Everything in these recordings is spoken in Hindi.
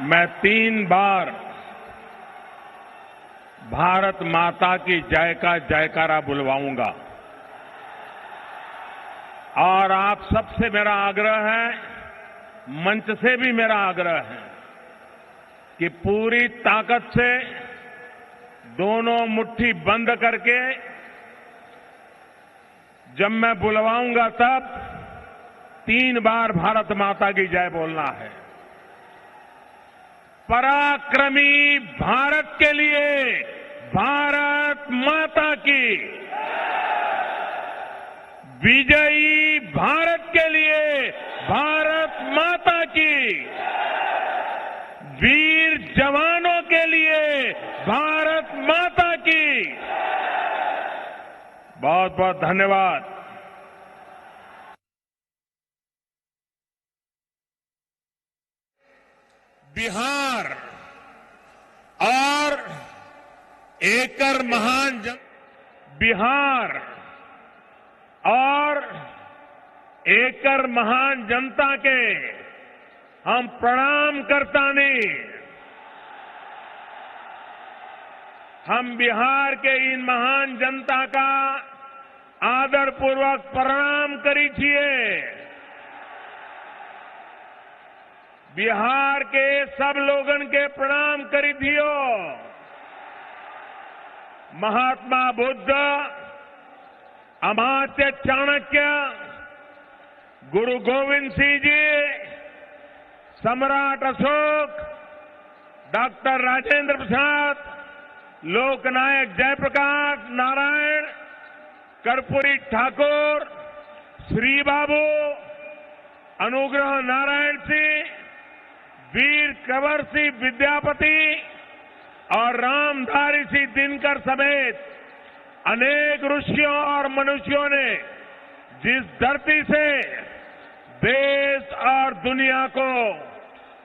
मैं 3 बार भारत माता की जय का जयकारा बुलवाऊंगा और आप सबसे मेरा आग्रह है, मंच से भी मेरा आग्रह है कि पूरी ताकत से दोनों मुट्ठी बंद करके जब मैं बुलवाऊंगा तब 3 बार भारत माता की जय बोलना है। पराक्रमी भारत के लिए भारत माता की, विजयी भारत के लिए भारत माता की, वीर जवानों के लिए भारत माता की। बहुत बहुत धन्यवाद। बिहार और एकर महान जनता के हम प्रणाम करता नहीं। हम बिहार के इन महान जनता का आदरपूर्वक प्रणाम करी छिए। बिहार के सब लोगन के प्रणाम करी थियो। महात्मा बुद्ध, अमात्य चाणक्य, गुरु गोविंद सिंह जी, सम्राट अशोक, डॉक्टर राजेंद्र प्रसाद, लोकनायक जयप्रकाश नारायण, कर्पूरी ठाकुर, श्री बाबू, अनुग्रह नारायण सिंह, वीर कंवर सिंह विद्यापति और रामधारी सिंह दिनकर समेत अनेक ऋषियों और मनुष्यों ने जिस धरती से देश और दुनिया को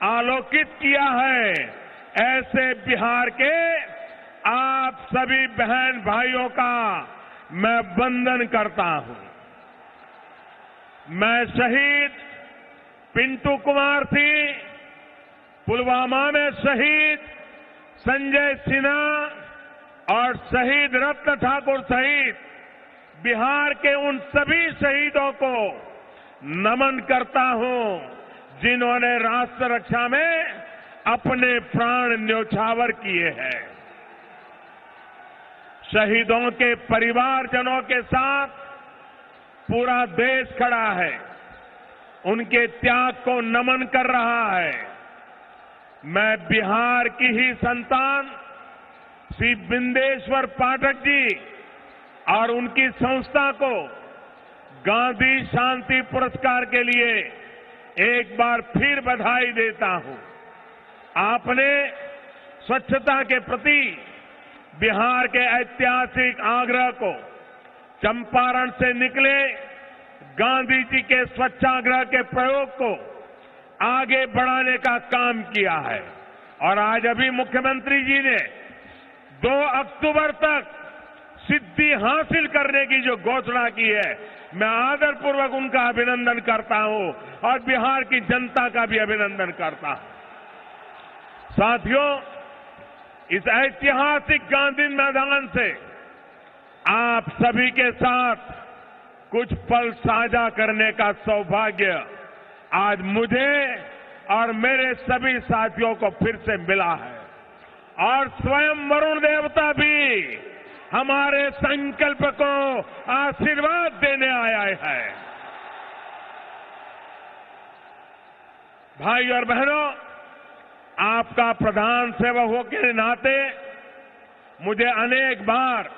आलोकित किया है, ऐसे बिहार के आप सभी बहन भाइयों का मैं वंदन करता हूं। मैं शहीद पिंटू कुमार सिंह, पुलवामा में शहीद संजय सिन्हा और शहीद रत्न ठाकुर सहित बिहार के उन सभी शहीदों को नमन करता हूं जिन्होंने राष्ट्र रक्षा में अपने प्राण न्योछावर किए हैं। शहीदों के परिवारजनों के साथ पूरा देश खड़ा है, उनके त्याग को नमन कर रहा है। मैं बिहार की ही संतान श्री बिंदेश्वर पाठक जी और उनकी संस्था को गांधी शांति पुरस्कार के लिए एक बार फिर बधाई देता हूं। आपने स्वच्छता के प्रति बिहार के ऐतिहासिक आग्रह को, चंपारण से निकले गांधी जी के स्वच्छाग्रह के प्रयोग को आगे बढ़ाने का काम किया है और आज अभी मुख्यमंत्री जी ने 2 अक्टूबर तक सिद्धि हासिल करने की जो घोषणा की है, मैं आदरपूर्वक उनका अभिनंदन करता हूं और बिहार की जनता का भी अभिनंदन करता हूं। साथियों, इस ऐतिहासिक गांधी मैदान से आप सभी के साथ कुछ पल साझा करने का सौभाग्य आज मुझे और मेरे सभी साथियों को फिर से मिला है और स्वयं वरुण देवता भी हमारे संकल्प को आशीर्वाद देने आया है। भाई और बहनों, आपका प्रधान सेवक होने के नाते मुझे अनेक बार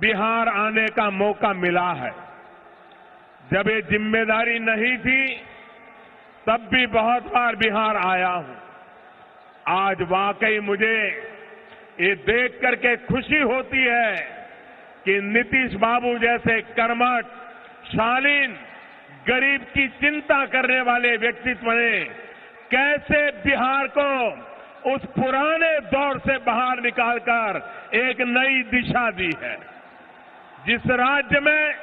बिहार आने का मौका मिला है। जब ये जिम्मेदारी नहीं थी तब भी बहुत बार बिहार आया हूं। आज वाकई मुझे ये देख करके खुशी होती है कि नीतीश बाबू जैसे कर्मठ, शालीन, गरीब की चिंता करने वाले व्यक्तित्व ने कैसे बिहार को उस पुराने दौर से बाहर निकालकर एक नई दिशा दी है। जिस राज्य में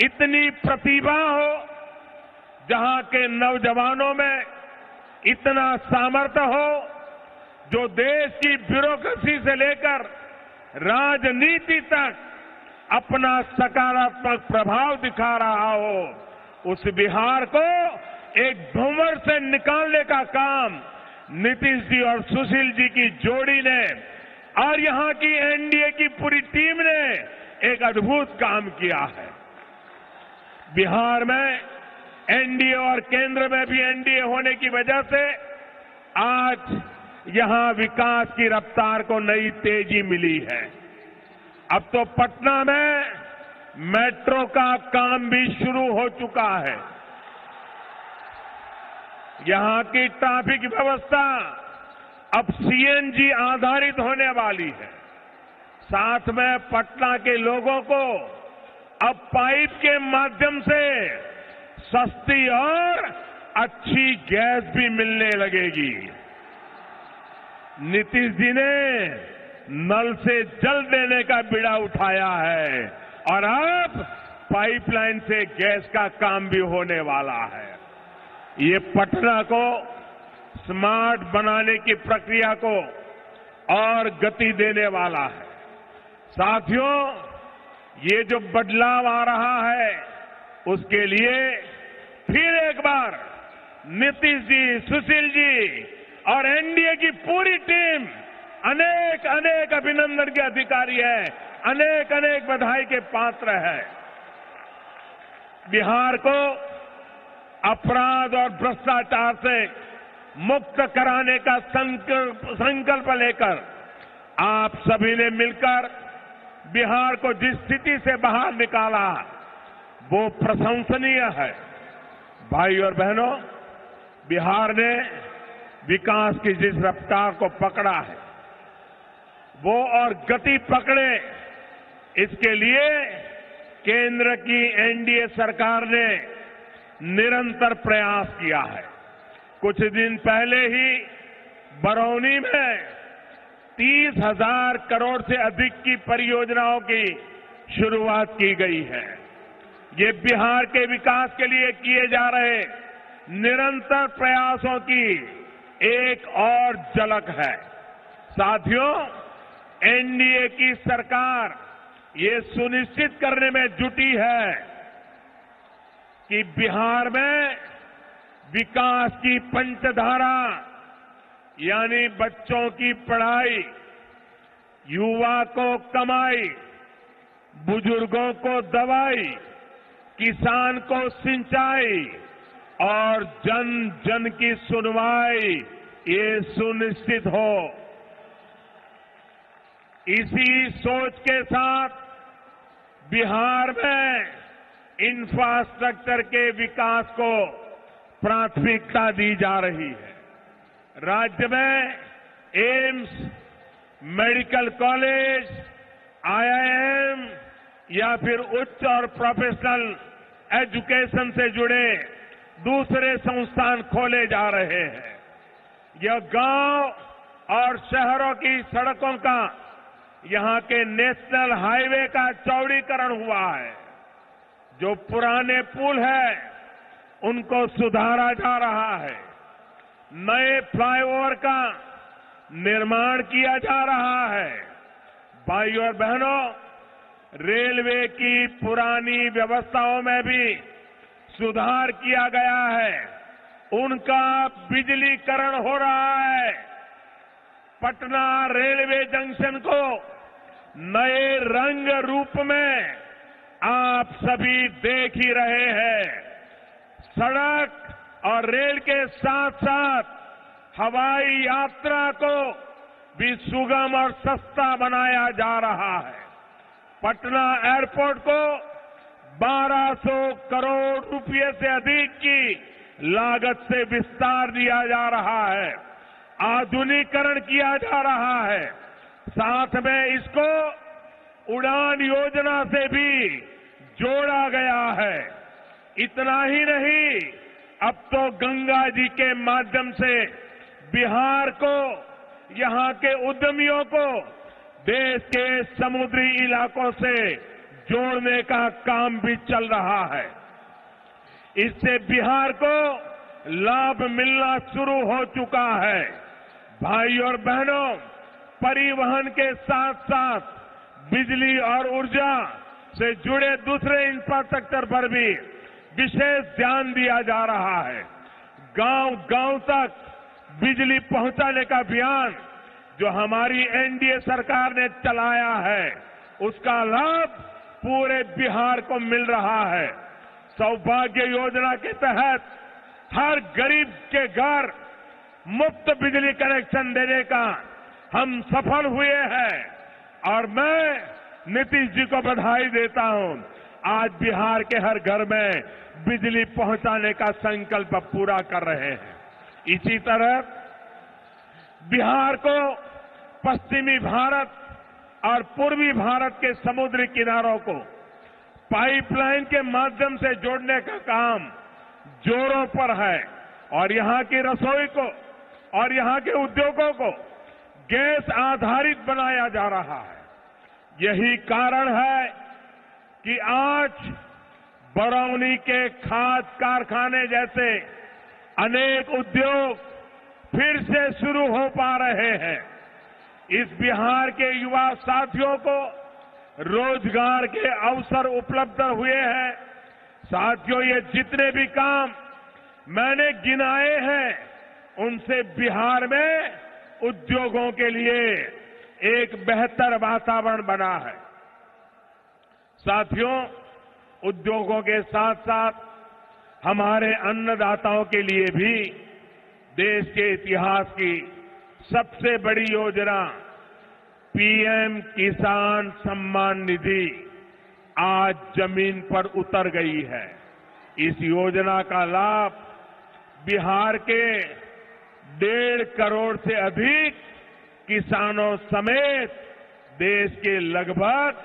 इतनी प्रतिभा हो, जहां के नौजवानों में इतना सामर्थ्य हो जो देश की ब्यूरोक्रेसी से लेकर राजनीति तक अपना सकारात्मक प्रभाव दिखा रहा हो, उस बिहार को एक भंवर से निकालने का काम नीतीश जी और सुशील जी की जोड़ी ने और यहां की एनडीए की पूरी टीम ने एक अद्भुत काम किया है। बिहार में एनडीए और केंद्र में भी एनडीए होने की वजह से आज यहां विकास की रफ्तार को नई तेजी मिली है। अब तो पटना में मेट्रो का काम भी शुरू हो चुका है। यहां की ट्रैफिक व्यवस्था अब सीएनजी आधारित होने वाली है। साथ में पटना के लोगों को अब पाइप के माध्यम से सस्ती और अच्छी गैस भी मिलने लगेगी। नीतीश जी ने नल से जल देने का बीड़ा उठाया है और अब पाइपलाइन से गैस का काम भी होने वाला है। ये पटना को स्मार्ट बनाने की प्रक्रिया को और गति देने वाला है। साथियों, ये जो बदलाव आ रहा है उसके लिए फिर एक बार नीतीश जी, सुशील जी और एनडीए की पूरी टीम अनेक अनेक अभिनंदन के अधिकारी है, अनेक अनेक बधाई के पात्र है। बिहार को अपराध और भ्रष्टाचार से मुक्त कराने का संकल्प लेकर आप सभी ने मिलकर बिहार को जिस स्थिति से बाहर निकाला वो प्रशंसनीय है। भाई और बहनों, बिहार ने विकास की जिस रफ्तार को पकड़ा है वो और गति पकड़े, इसके लिए केंद्र की एनडीए सरकार ने निरंतर प्रयास किया है। कुछ दिन पहले ही बरौनी में 30,000 करोड़ से अधिक की परियोजनाओं की शुरुआत की गई है। ये बिहार के विकास के लिए किए जा रहे निरंतर प्रयासों की एक और झलक है। साथियों, एनडीए की सरकार ये सुनिश्चित करने में जुटी है कि बिहार में विकास की पंचधारा यानी बच्चों की पढ़ाई, युवा को कमाई, बुजुर्गों को दवाई, किसान को सिंचाई और जन जन की सुनवाई ये सुनिश्चित हो। इसी सोच के साथ बिहार में इंफ्रास्ट्रक्चर के विकास को प्राथमिकता दी जा रही है। राज्य में एम्स, मेडिकल कॉलेज, आईआईएम या फिर उच्च और प्रोफेशनल एजुकेशन से जुड़े दूसरे संस्थान खोले जा रहे हैं। यह गांव और शहरों की सड़कों का, यहां के नेशनल हाईवे का चौड़ीकरण हुआ है। जो पुराने पुल है उनको सुधारा जा रहा है। नए फ्लाईओवर का निर्माण किया जा रहा है। भाइयों और बहनों, रेलवे की पुरानी व्यवस्थाओं में भी सुधार किया गया है। उनका बिजलीकरण हो रहा है। पटना रेलवे जंक्शन को नए रंग रूप में आप सभी देख ही रहे हैं। सड़क और रेल के साथ साथ हवाई यात्रा को भी सुगम और सस्ता बनाया जा रहा है। पटना एयरपोर्ट को 1200 करोड़ रुपए से अधिक की लागत से विस्तार दिया जा रहा है, आधुनिकीकरण किया जा रहा है। साथ में इसको उड़ान योजना से भी जोड़ा गया है। इतना ही नहीं, अब तो गंगा जी के माध्यम से बिहार को, यहां के उद्यमियों को देश के समुद्री इलाकों से जोड़ने का काम भी चल रहा है। इससे बिहार को लाभ मिलना शुरू हो चुका है। भाई और बहनों, परिवहन के साथ साथ बिजली और ऊर्जा से जुड़े दूसरे इंफ्रास्ट्रक्चर पर भी विशेष ध्यान दिया जा रहा है। गांव-गांव तक बिजली पहुंचाने का अभियान जो हमारी एनडीए सरकार ने चलाया है, उसका लाभ पूरे बिहार को मिल रहा है। सौभाग्य योजना के तहत हर गरीब के घर मुफ्त बिजली कनेक्शन देने का हम सफल हुए हैं और मैं नीतीश जी को बधाई देता हूं। आज बिहार के हर घर में बिजली पहुंचाने का संकल्प पूरा कर रहे हैं। इसी तरह बिहार को पश्चिमी भारत और पूर्वी भारत के समुद्री किनारों को पाइपलाइन के माध्यम से जोड़ने का काम जोरों पर है और यहां की रसोई को और यहां के उद्योगों को गैस आधारित बनाया जा रहा है। यही कारण है कि आज बरौनी के खाद कारखाने जैसे अनेक उद्योग फिर से शुरू हो पा रहे हैं। इस बिहार के युवा साथियों को रोजगार के अवसर उपलब्ध हुए हैं। साथियों, ये जितने भी काम मैंने गिनाए हैं, उनसे बिहार में उद्योगों के लिए एक बेहतर वातावरण बना है। साथियों, उद्योगों के साथ साथ हमारे अन्नदाताओं के लिए भी देश के इतिहास की सबसे बड़ी योजना पीएम किसान सम्मान निधि आज जमीन पर उतर गई है। इस योजना का लाभ बिहार के 1.5 करोड़ से अधिक किसानों समेत देश के लगभग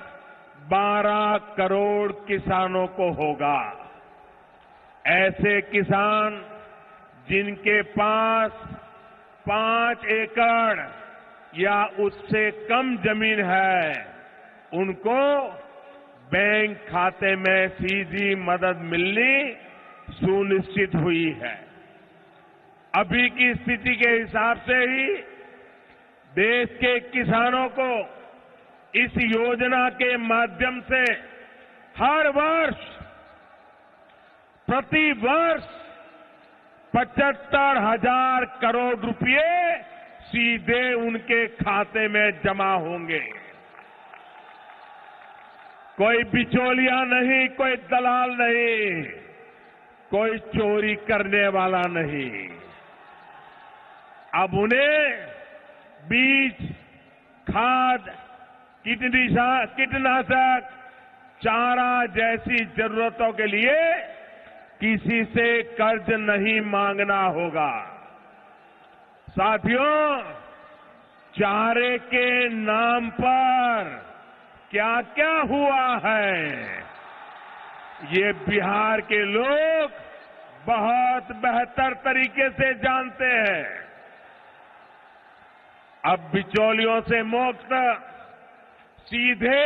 12 करोड़ किसानों को होगा। ऐसे किसान जिनके पास 5 एकड़ या उससे कम जमीन है, उनको बैंक खाते में सीधी मदद मिलनी सुनिश्चित हुई है। अभी की स्थिति के हिसाब से ही देश के किसानों को इस योजना के माध्यम से हर वर्ष प्रति वर्ष 75,000 करोड़ रुपए सीधे उनके खाते में जमा होंगे। कोई बिचौलिया नहीं, कोई दलाल नहीं, कोई चोरी करने वाला नहीं। अब उन्हें बीज, खाद, कीटनाशक, चारा जैसी जरूरतों के लिए किसी से कर्ज नहीं मांगना होगा। साथियों, चारे के नाम पर क्या क्या हुआ है, ये बिहार के लोग बहुत बेहतर तरीके से जानते हैं। अब बिचौलियों से मुक्त सीधे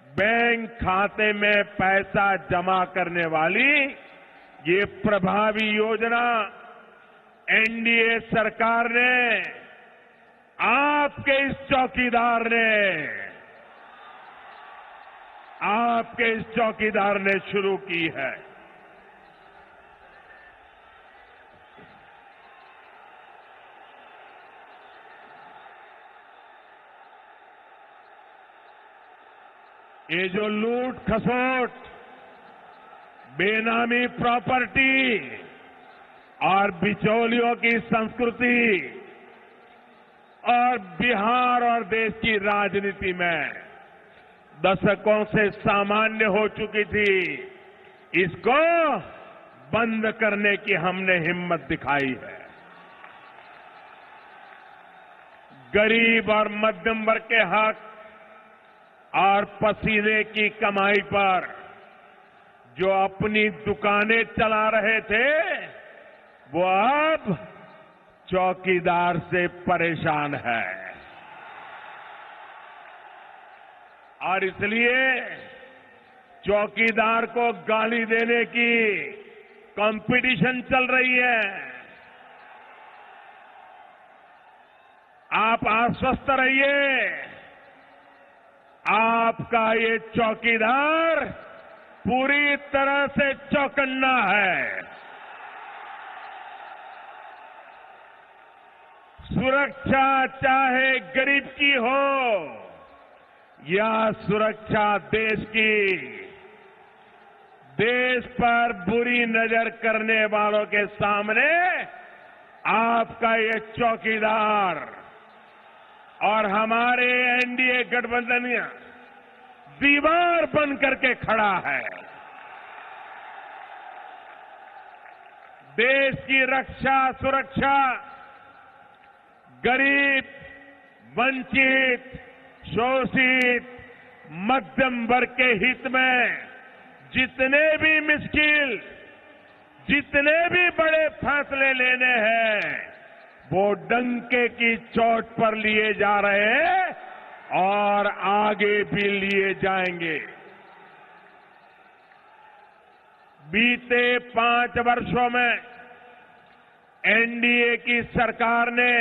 बैंक खाते में पैसा जमा करने वाली ये प्रभावी योजना एनडीए सरकार ने, आपके इस चौकीदार ने शुरू की है। ये जो लूट खसोट, बेनामी प्रॉपर्टी और बिचौलियों की संस्कृति और बिहार और देश की राजनीति में दशकों से सामान्य हो चुकी थी, इसको बंद करने की हमने हिम्मत दिखाई है। गरीब और मध्यम वर्ग के हक और पसीने की कमाई पर जो अपनी दुकानें चला रहे थे, वो अब चौकीदार से परेशान है और इसलिए चौकीदार को गाली देने की कंपटीशन चल रही है। आप आश्वस्त रहिए, आपका ये चौकीदार पूरी तरह से चौकन्ना है। सुरक्षा चाहे गरीब की हो या सुरक्षा देश की, देश पर बुरी नजर करने वालों के सामने आपका ये चौकीदार और हमारे एनडीए गठबंधन दीवार बन करके खड़ा है। देश की रक्षा सुरक्षा गरीब, वंचित, शोषित, मध्यम वर्ग के हित में जितने भी मुश्किल, जितने भी बड़े फैसले लेने हैं वो डंके की चोट पर लिए जा रहे हैं और आगे भी लिए जाएंगे। बीते 5 वर्षों में एनडीए की सरकार ने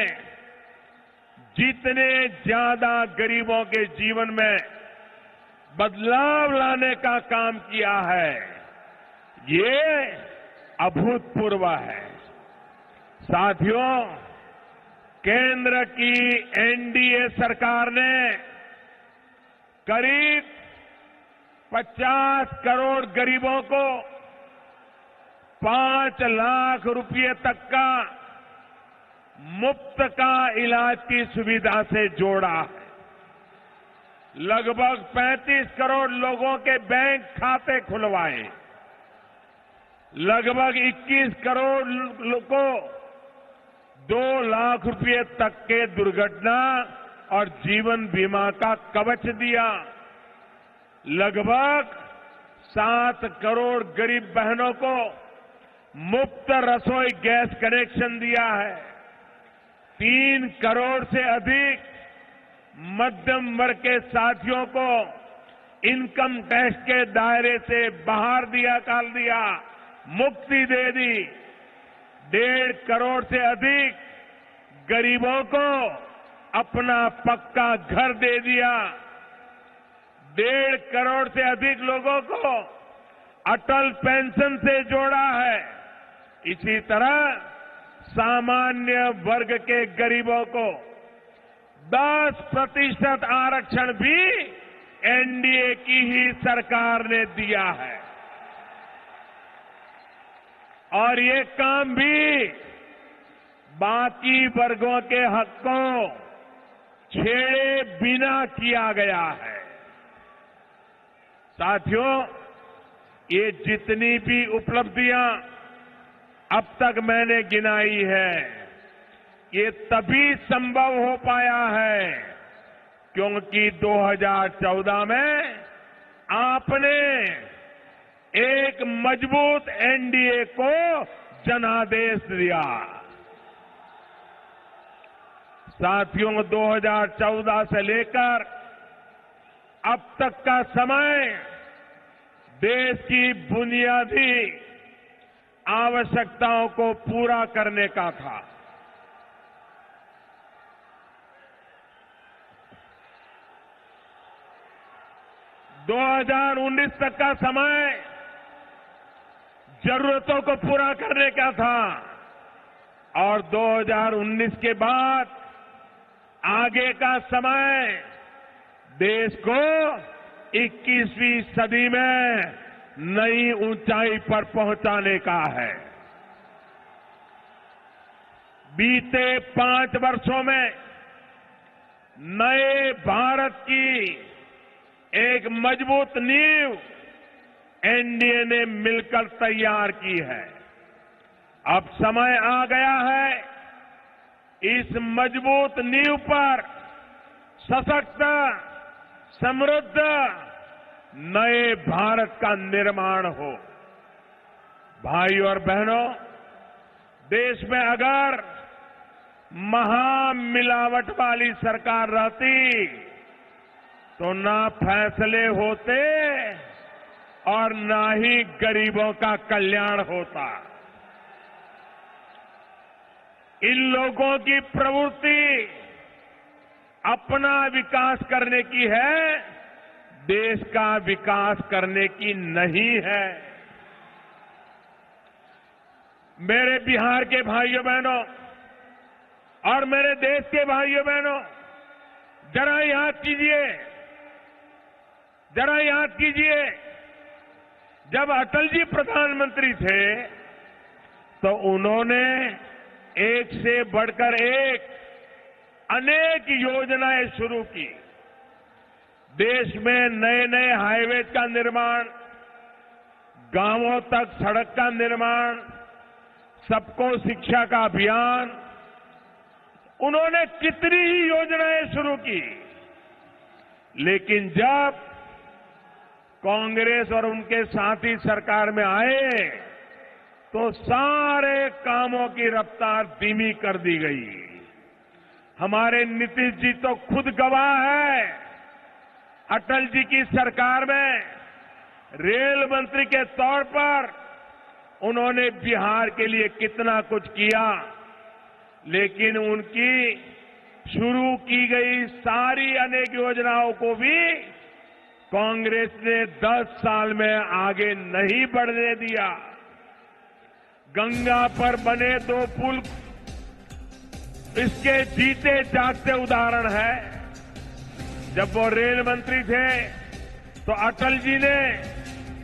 जितने ज्यादा गरीबों के जीवन में बदलाव लाने का काम किया है, ये अभूतपूर्व है। साथियों, केंद्र की एनडीए सरकार ने करीब 50 करोड़ गरीबों को 5 लाख रुपए तक का मुफ्त का इलाज की सुविधा से जोड़ा है। लगभग 35 करोड़ लोगों के बैंक खाते खुलवाए, लगभग 21 करोड़ को 2 लाख रुपए तक के दुर्घटना और जीवन बीमा का कवच दिया, लगभग 7 करोड़ गरीब बहनों को मुफ्त रसोई गैस कनेक्शन दिया है, 3 करोड़ से अधिक मध्यम वर्ग के साथियों को इनकम टैक्स के दायरे से बाहर निकाल दिया, मुक्ति दे दी, 1.5 करोड़ से अधिक गरीबों को अपना पक्का घर दे दिया, 1.5 करोड़ से अधिक लोगों को अटल पेंशन से जोड़ा है। इसी तरह सामान्य वर्ग के गरीबों को 10% आरक्षण भी एनडीए की ही सरकार ने दिया है। और ये काम भी बाकी वर्गों के हक को छेड़े बिना किया गया है। साथियों, ये जितनी भी उपलब्धियां अब तक मैंने गिनाई है, ये तभी संभव हो पाया है क्योंकि 2014 में आपने एक मजबूत एनडीए को जनादेश दिया। साथियों, 2014 से लेकर अब तक का समय देश की बुनियादी आवश्यकताओं को पूरा करने का था। 2019 तक का समय जरूरतों को पूरा करने का था और 2019 के बाद आगे का समय देश को 21वीं सदी में नई ऊंचाई पर पहुंचाने का है। बीते 5 वर्षों में नए भारत की एक मजबूत नींव एनडीए ने मिलकर तैयार की है। अब समय आ गया है इस मजबूत नींव पर सशक्त, समृद्ध नए भारत का निर्माण हो। भाई और बहनों, देश में अगर महामिलावट वाली सरकार रहती तो ना फैसले होते और ना ही गरीबों का कल्याण होता। इन लोगों की प्रवृत्ति अपना विकास करने की है, देश का विकास करने की नहीं है। मेरे बिहार के भाइयों बहनों और मेरे देश के भाइयों बहनों, जरा याद कीजिए, जब अटल जी प्रधानमंत्री थे तो उन्होंने एक से बढ़कर एक अनेक योजनाएं शुरू की। देश में नए नए हाईवे का निर्माण, गांवों तक सड़क का निर्माण, सबको शिक्षा का अभियान, उन्होंने कितनी ही योजनाएं शुरू की। लेकिन जब कांग्रेस और उनके साथी सरकार में आए तो सारे कामों की रफ्तार धीमी कर दी गई। हमारे नीतीश जी तो खुद गवाह है। अटल जी की सरकार में रेल मंत्री के तौर पर उन्होंने बिहार के लिए कितना कुछ किया, लेकिन उनकी शुरू की गई सारी अनेक योजनाओं को भी कांग्रेस ने 10 साल में आगे नहीं बढ़ने दिया। गंगा पर बने 2 पुल इसके जीते जागते उदाहरण है। जब वो रेल मंत्री थे तो अटल जी ने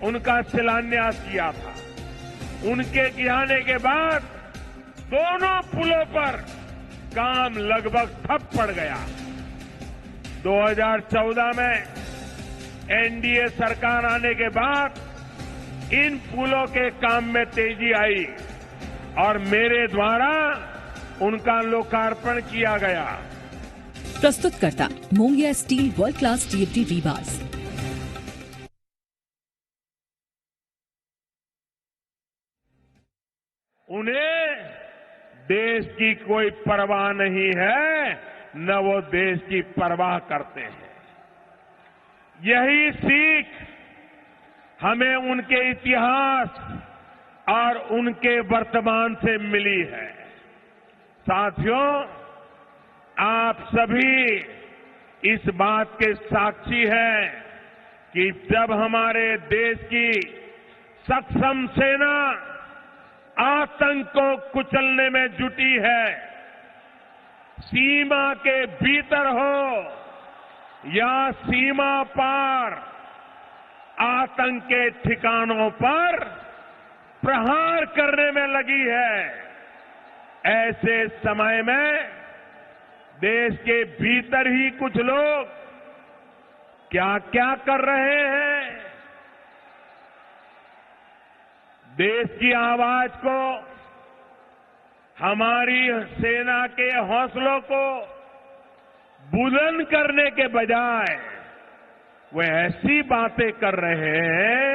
उनका शिलान्यास किया था। उनके गिराने के बाद दोनों पुलों पर काम लगभग ठप पड़ गया। 2014 में एनडीए सरकार आने के बाद इन पुलों के काम में तेजी आई और मेरे द्वारा उनका लोकार्पण किया गया। प्रस्तुतकर्ता Mongia steel world class TFT rebars. उन्हें देश की कोई परवाह नहीं है, न वो देश की परवाह करते हैं। यही सीख हमें उनके इतिहास और उनके वर्तमान से मिली है। साथियों, आप सभी इस बात के साक्षी हैं कि जब हमारे देश की सक्षम सेना आतंक को कुचलने में जुटी है, सीमा के भीतर हो या सीमा पार, आतंक के ठिकानों पर प्रहार करने में लगी है, ऐसे समय में देश के भीतर ही कुछ लोग क्या क्या कर रहे हैं। देश की आवाज को, हमारी सेना के हौसलों को बुलंद करने के बजाय वे ऐसी बातें कर रहे हैं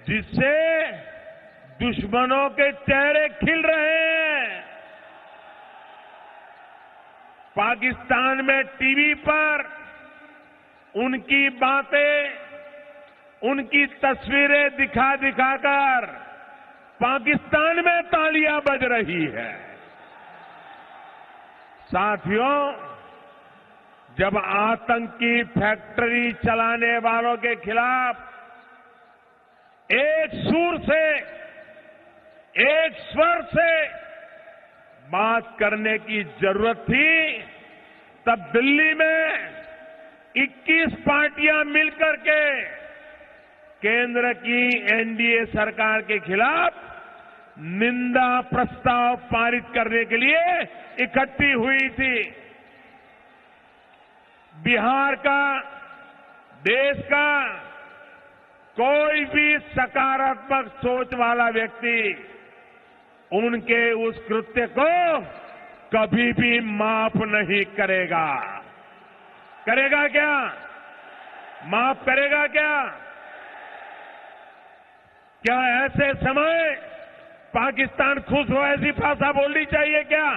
जिससे दुश्मनों के चेहरे खिल रहे हैं। पाकिस्तान में टीवी पर उनकी बातें, उनकी तस्वीरें दिखा दिखाकर पाकिस्तान में तालियां बज रही है। साथियों, जब आतंक की फैक्ट्री चलाने वालों के खिलाफ एक सुर से, एक स्वर से बात करने की जरूरत थी, तब दिल्ली में 21 पार्टियां मिलकर के केंद्र की एनडीए सरकार के खिलाफ निंदा प्रस्ताव पारित करने के लिए इकट्ठी हुई थी। बिहार का, देश का कोई भी सकारात्मक सोच वाला व्यक्ति उनके उस कृत्य को कभी भी माफ नहीं करेगा। करेगा क्या? माफ करेगा क्या? क्या ऐसे समय पाकिस्तान खुश हो ऐसी भाषा बोलनी चाहिए क्या?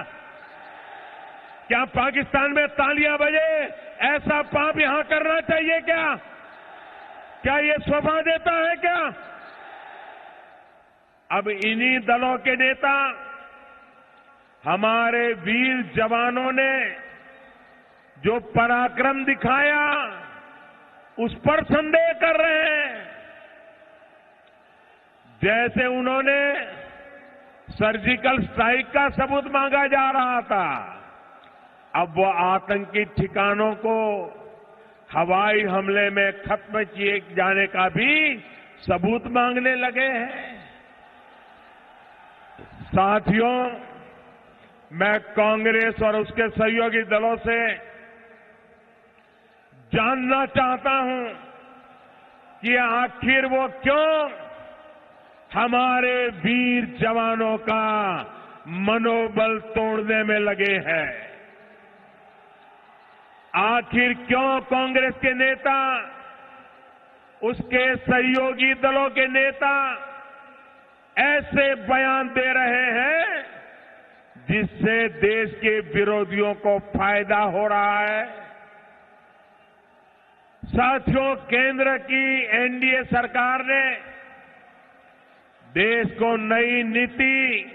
क्या पाकिस्तान में तालियां बजे ऐसा पाप यहां करना चाहिए क्या? क्या ये शोभा देता है क्या? अब इन्हीं दलों के नेता हमारे वीर जवानों ने जो पराक्रम दिखाया उस पर संदेह कर रहे हैं। जैसे उन्होंने सर्जिकल स्ट्राइक का सबूत मांगा जा रहा था, अब वो आतंकी ठिकानों को हवाई हमले में खत्म किए जाने का भी सबूत मांगने लगे हैं। साथियों, मैं कांग्रेस और उसके सहयोगी दलों से जानना चाहता हूं कि आखिर वो क्यों हमारे वीर जवानों का मनोबल तोड़ने में लगे हैं। आखिर क्यों कांग्रेस के नेता, उसके सहयोगी दलों के नेता ऐसे बयान दे रहे हैं जिससे देश के विरोधियों को फायदा हो रहा है। साथियों, केंद्र की एनडीए सरकार ने देश को नई नीति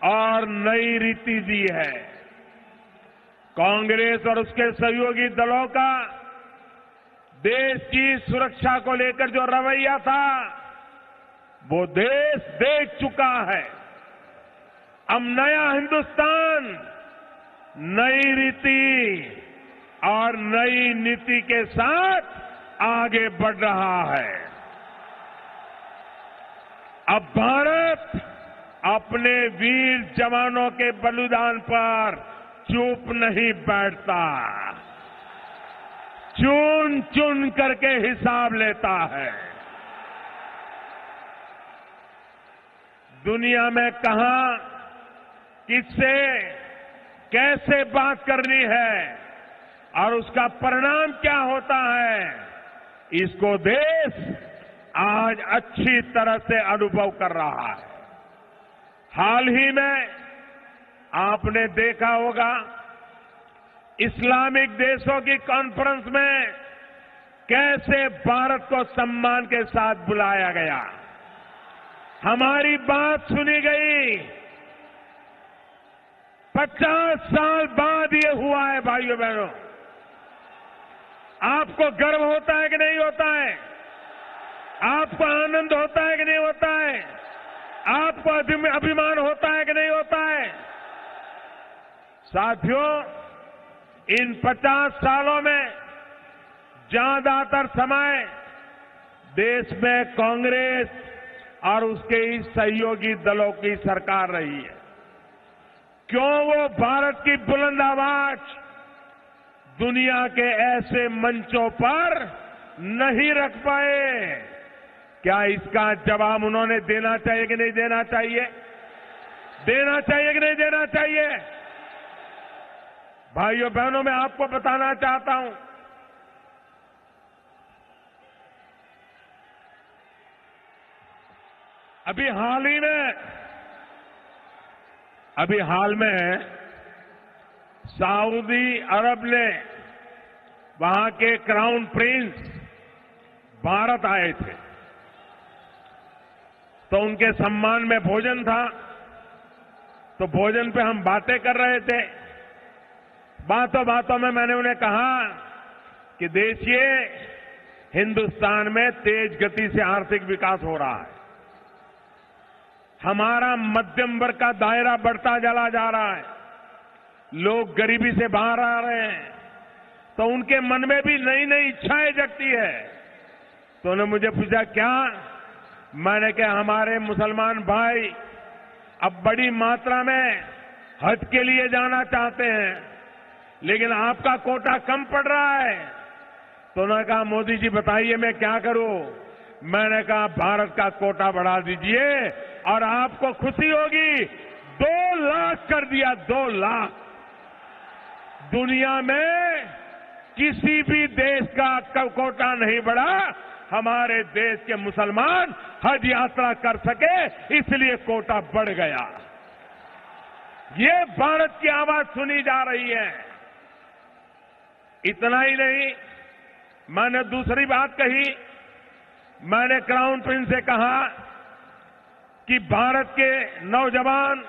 और नई रीति दी है। कांग्रेस और उसके सहयोगी दलों का देश की सुरक्षा को लेकर जो रवैया था वो देश देख चुका है। अब नया हिंदुस्तान नई रीति और नई नीति के साथ आगे बढ़ रहा है। अब भारत अपने वीर जवानों के बलिदान पर चुप नहीं बैठता, चुन चुन करके हिसाब लेता है। दुनिया में कहां, किससे, कैसे बात करनी है और उसका परिणाम क्या होता है, इसको देश आज अच्छी तरह से अनुभव कर रहा है। हाल ही में आपने देखा होगा, इस्लामिक देशों की कॉन्फ्रेंस में कैसे भारत को सम्मान के साथ बुलाया गया, हमारी बात सुनी गई। 50 साल बाद ये हुआ है भाइयों बहनों। आपको गर्व होता है कि नहीं होता है? आपको आनंद होता है कि नहीं होता है? आपको अभिमान होता है कि नहीं होता है? साथियों, इन 50 सालों में ज्यादातर समय देश में कांग्रेस और उसके इस सहयोगी दलों की सरकार रही है। क्यों वो भारत की बुलंद आवाज दुनिया के ऐसे मंचों पर नहीं रख पाए? क्या इसका जवाब उन्होंने देना चाहिए कि नहीं देना चाहिए? देना चाहिए कि नहीं देना चाहिए? भाइयों बहनों, मैं आपको बताना चाहता हूं, अभी हाल में सऊदी अरब ने वहां के क्राउन प्रिंस भारत आए थे, तो उनके सम्मान में भोजन था। तो भोजन पे हम बातें कर रहे थे। बातों बातों में मैंने उन्हें कहा कि देखिए, हिंदुस्तान में तेज गति से आर्थिक विकास हो रहा है, हमारा मध्यम वर्ग का दायरा बढ़ता चला जा रहा है, लोग गरीबी से बाहर आ रहे हैं, तो उनके मन में भी नई नई इच्छाएं जगती है। तो उन्होंने मुझे पूछा क्या? मैंने कहा हमारे मुसलमान भाई अब बड़ी मात्रा में हज के लिए जाना चाहते हैं, लेकिन आपका कोटा कम पड़ रहा है। तो उन्होंने कहा मोदी जी बताइए मैं क्या करूं? मैंने कहा भारत का कोटा बढ़ा दीजिए और आपको खुशी होगी, 2 लाख कर दिया, 2 लाख। दुनिया में किसी भी देश का कोटा नहीं बढ़ा, हमारे देश के मुसलमान हज यात्रा कर सके इसलिए कोटा बढ़ गया। ये भारत की आवाज सुनी जा रही है। इतना ही नहीं, मैंने दूसरी बात कही। मैंने क्राउन प्रिंस से कहा कि भारत के नौजवान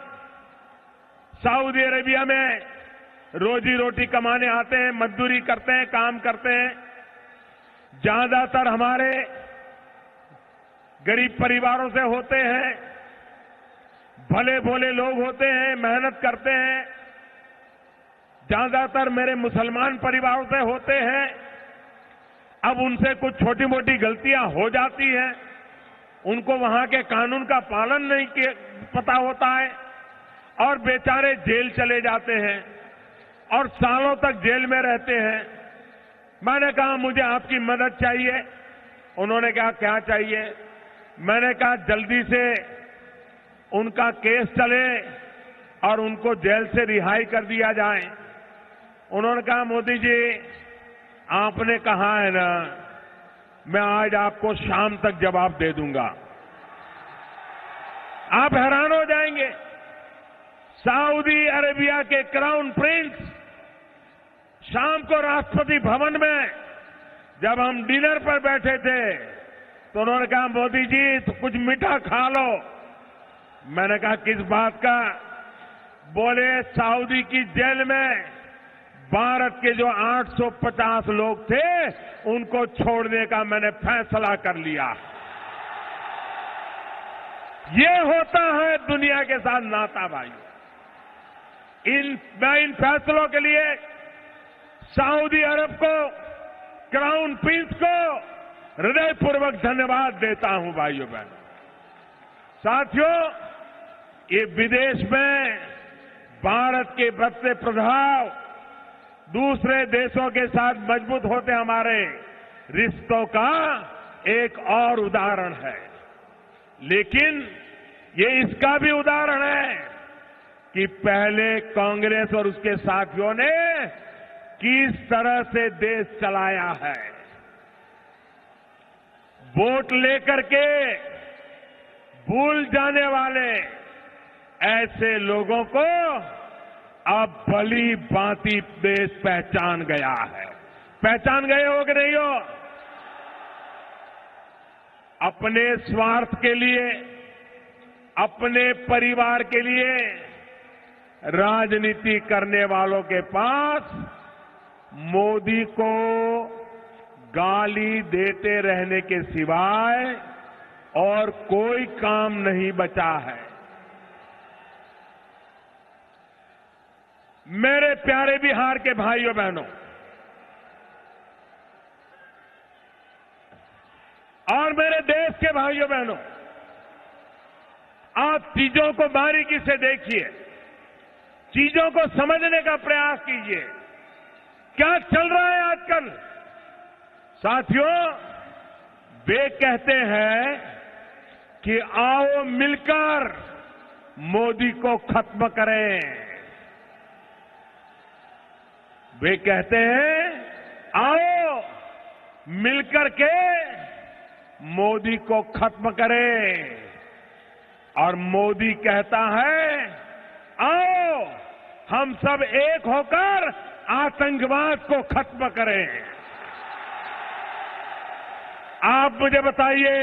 सऊदी अरेबिया में रोजी रोटी कमाने आते हैं, मजदूरी करते हैं, काम करते हैं। ज्यादातर हमारे गरीब परिवारों से होते हैं, भले भोले लोग होते हैं, मेहनत करते हैं। ज्यादातर मेरे मुसलमान परिवारों से होते हैं। अब उनसे कुछ छोटी मोटी गलतियां हो जाती हैं, उनको वहां के कानून का पालन नहीं पता होता है और बेचारे जेल चले जाते हैं और सालों तक जेल में रहते हैं। मैंने कहा मुझे आपकी मदद चाहिए। उन्होंने कहा क्या चाहिए? मैंने कहा जल्दी से उनका केस चले और उनको जेल से रिहाई कर दिया जाए। उन्होंने कहा मोदी जी आपने कहा है ना, मैं आज आपको शाम तक जवाब दे दूंगा। आप हैरान हो जाएंगे। सऊदी अरेबिया के क्राउन प्रिंस शाम को राष्ट्रपति भवन में जब हम डिनर पर बैठे थे तो उन्होंने कहा मोदी जी तो कुछ मीठा खा लो। मैंने कहा किस बात का? बोले सऊदी की जेल में भारत के जो 850 लोग थे उनको छोड़ने का मैंने फैसला कर लिया। ये होता है दुनिया के साथ नाता भाई। मैं इन फैसलों के लिए सऊदी अरब को, क्राउन प्रिंस को हृदयपूर्वक धन्यवाद देता हूं भाइयों बहनों। साथियों, ये विदेश में भारत के बढ़ते प्रभाव दूसरे देशों के साथ मजबूत होते हमारे रिश्तों का एक और उदाहरण है। लेकिन ये इसका भी उदाहरण है कि पहले कांग्रेस और उसके साथियों ने किस तरह से देश चलाया है। वोट लेकर के भूल जाने वाले ऐसे लोगों को अब भली भांति देश पहचान गया है। पहचान गए हो कि नहीं हो? अपने स्वार्थ के लिए, अपने परिवार के लिए राजनीति करने वालों के पास मोदी को गाली देते रहने के सिवाय और कोई काम नहीं बचा है। मेरे प्यारे बिहार के भाइयों बहनों और मेरे देश के भाइयों बहनों, आप चीजों को बारीकी से देखिए, चीजों को समझने का प्रयास कीजिए। क्या चल रहा है आजकल? साथियों, वे कहते हैं कि आओ मिलकर मोदी को खत्म करें। वे कहते हैं आओ मिलकर के मोदी को खत्म करें। और मोदी कहता है आओ हम सब एक होकर आतंकवाद को खत्म करें। आप मुझे बताइए,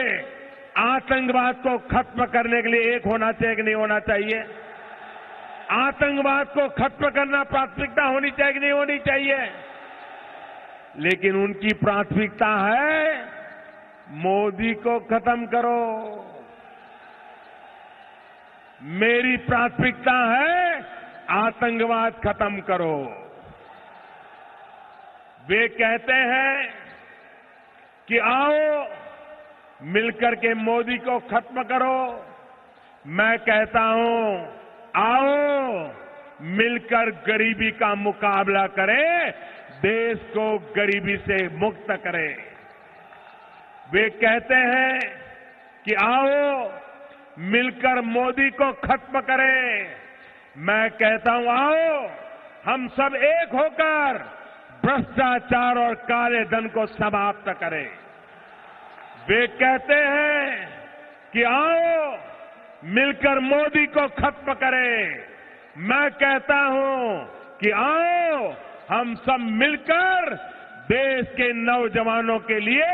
आतंकवाद को खत्म करने के लिए एक होना चाहिए कि नहीं होना चाहिए? आतंकवाद को खत्म करना प्राथमिकता होनी चाहिए कि नहीं होनी चाहिए? लेकिन उनकी प्राथमिकता है मोदी को खत्म करो। मेरी प्राथमिकता है आतंकवाद खत्म करो। वे कहते हैं कि आओ मिलकर के मोदी को खत्म करो। मैं कहता हूं आओ मिलकर गरीबी का मुकाबला करें, देश को गरीबी से मुक्त करें। वे कहते हैं कि आओ मिलकर मोदी को खत्म करें। मैं कहता हूं आओ हम सब एक होकर भ्रष्टाचार और काले धन को समाप्त करें। वे कहते हैं कि आओ मिलकर मोदी को खत्म करें। मैं कहता हूं कि आओ हम सब मिलकर देश के नौजवानों के लिए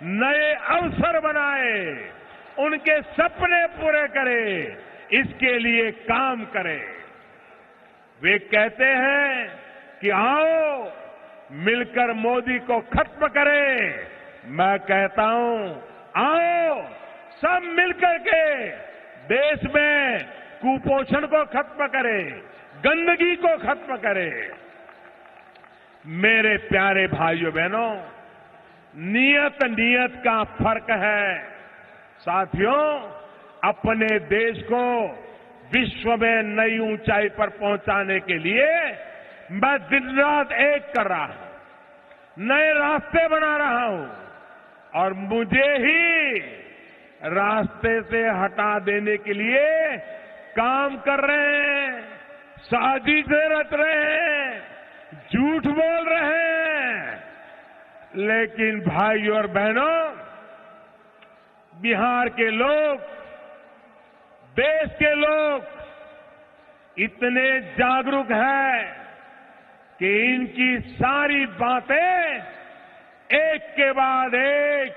नए अवसर बनाएं, उनके सपने पूरे करें, इसके लिए काम करें। वे कहते हैं कि आओ मिलकर मोदी को खत्म करें। मैं कहता हूं आओ सब मिलकर के देश में कुपोषण को खत्म करें, गंदगी को खत्म करें। मेरे प्यारे भाइयों बहनों, नियत का फर्क है। साथियों, अपने देश को विश्व में नई ऊंचाई पर पहुंचाने के लिए मैं दिन रात एक कर रहा हूं, नए रास्ते बना रहा हूं और मुझे ही रास्ते से हटा देने के लिए काम कर रहे हैं, साजिशें रच रहे हैं, झूठ बोल रहे हैं। लेकिन भाइयों और बहनों, बिहार के लोग, देश के लोग इतने जागरूक हैं कि इनकी सारी बातें एक के बाद एक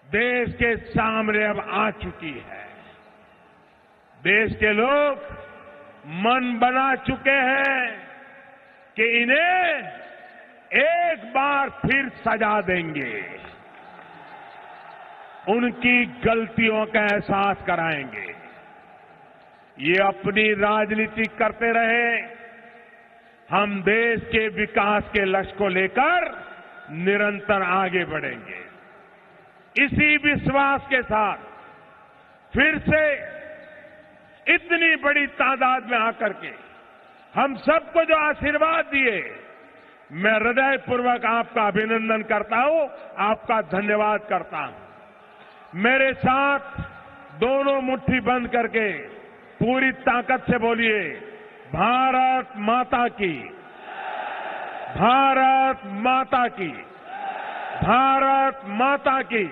देश के सामने अब आ चुकी है। देश के लोग मन बना चुके हैं कि इन्हें एक बार फिर सजा देंगे, उनकी गलतियों का एहसास कराएंगे। ये अपनी राजनीति करते रहे, हम देश के विकास के लक्ष्य को लेकर निरंतर आगे बढ़ेंगे। इसी विश्वास के साथ फिर से इतनी बड़ी तादाद में आकर के हम सबको जो आशीर्वाद दिए, मैं हृदयपूर्वक आपका अभिनंदन करता हूं, आपका धन्यवाद करता हूं। मेरे साथ दोनों मुट्ठी बंद करके पूरी ताकत से बोलिए, भारत माता की, भारत माता की, भारत माता की।